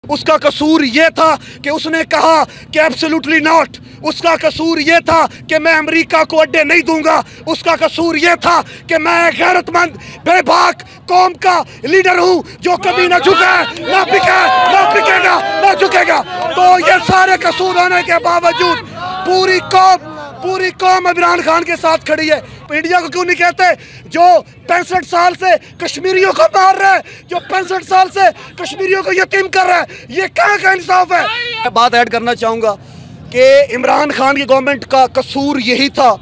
اس کا قصور یہ تھا کہ اس نے کہا کہ ایبسولوٹلی ناٹ. اس کا قصور یہ تھا کہ میں امریکہ کو اڈے نہیں دوں گا. اس کا قصور یہ تھا کہ میں غیرت مند بے باک قوم کا لیڈر ہوں جو کبھی نہ جھکا ہے، نہ بکا ہے، نہ بکے گا، نہ جھکے گا. تو یہ سارے قصور ہونے کے باوجود پوری قوم عمران خان کے ساتھ کھڑی ہے. انڈیا کو کیوں نہیں کہتے جو 65 سال سے کشمیریوں کو مار رہا ہے، جو 65 سال سے کشمیریوں کو یتیم کر رہا ہے؟ یہ کہاں کا انصاف ہے؟ میں بات ایڈ کرنا چاہوں گا کہ عمران خان کی گورنمنٹ کا قصور یہی تھا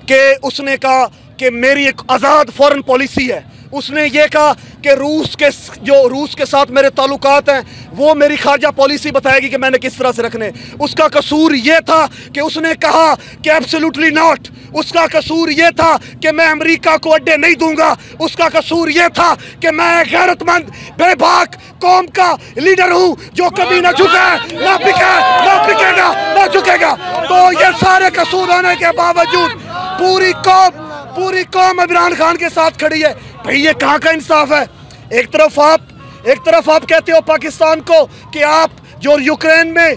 کہ اس نے کہا کہ میری ایک آزاد فورن پالیسی ہے. اس نے یہ کہا کہ روس کے ساتھ میرے تعلقات ہیں وہ میری خارجہ پالیسی بتائے گی کہ میں نے کس طرح سے رکھنے. اس کا قصور یہ تھا کہ اس نے کہا کہ ایبسولوٹلی ناٹ. اس کا قصور یہ تھا کہ میں امریکہ کو اڈے نہیں دوں گا. اس کا قصور یہ تھا کہ میں غیرت مند بے باک قوم کا لیڈر ہوں جو کبھی نہ جھکا ہے، نہ بکا ہے، نہ بکے گا، نہ جھکے گا. تو یہ سارے قصور ہونے کے باوجود پوری قوم عمران خان کے ساتھ کھڑی ہے. بھئی یہ کہاں کا انصاف ہے؟ ایک طرف آپ کہتے ہو پاکستان کو کہ آپ جو یوکرین میں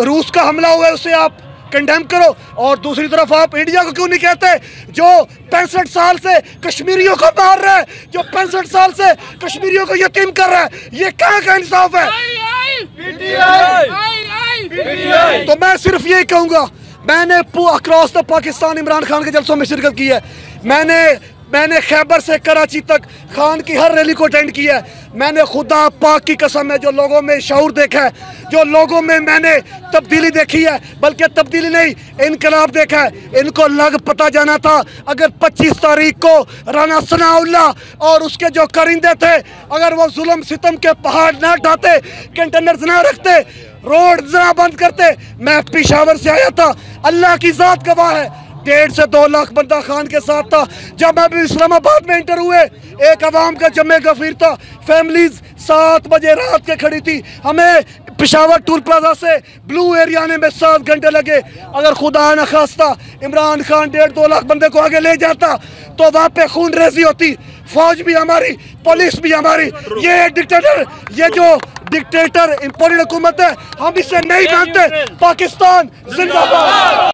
روس کا حملہ ہوا ہے اسے آپ کنڈیم کرو، اور دوسری طرف آپ انڈیا کو کیوں نہیں کہتے جو 65 سال سے کشمیریوں کو مار رہا ہے، جو 65 سال سے کشمیریوں کو یتیم کر رہا ہے؟ یہ کہاں کا انصاف ہے؟ تو میں صرف یہی کہوں گا، میں نے اکراس دا پاکستان عمران خان کے جلسوں میں شرکت کی ہے. میں نے خیبر سے کراچی تک خان کی ہر ریلی کو اٹینڈ کیا ہے. میں نے خدا پاک کی قسم ہے جو لوگوں میں شعور دیکھا ہے، جو لوگوں میں نے تبدیلی دیکھی ہے، بلکہ تبدیلی نہیں انقلاب دیکھا ہے. ان کو پتہ جانا تھا اگر 25 تاریخ کو رانا ثناء اللہ اور اس کے جو کرندے تھے اگر وہ ظلم ستم کے پہاڑ نہ ڈھاتے، کنٹینرز نہ رکھتے، روڈ نہ بند کرتے. میں پشاور سے آیا تھا، اللہ کی ذات گواہ ہے 1.5 سے 2 لاکھ بندہ خان کے ساتھ تھا. جب میں بھی اسلام آباد میں انٹر ہوئے ایک عوام کا جمع غفیر تھا، فیملیز 7 بجے رات کے کھڑی تھی. ہمیں پشاور ٹول پلازا سے بلو ایریا آنے میں 7 گھنٹے لگے. اگر خدا نہ خواستہ عمران خان 1.5-2 لاکھ بندے کو آگے لے جاتا تو وہاں پہ خون ریزی ہوتی. فوج بھی ہماری، پولیس بھی ہماری. یہ ڈکٹیٹر امپورٹڈ حکومت ہے، ہم اسے نہیں مانتے. پاکستان زندہ باد.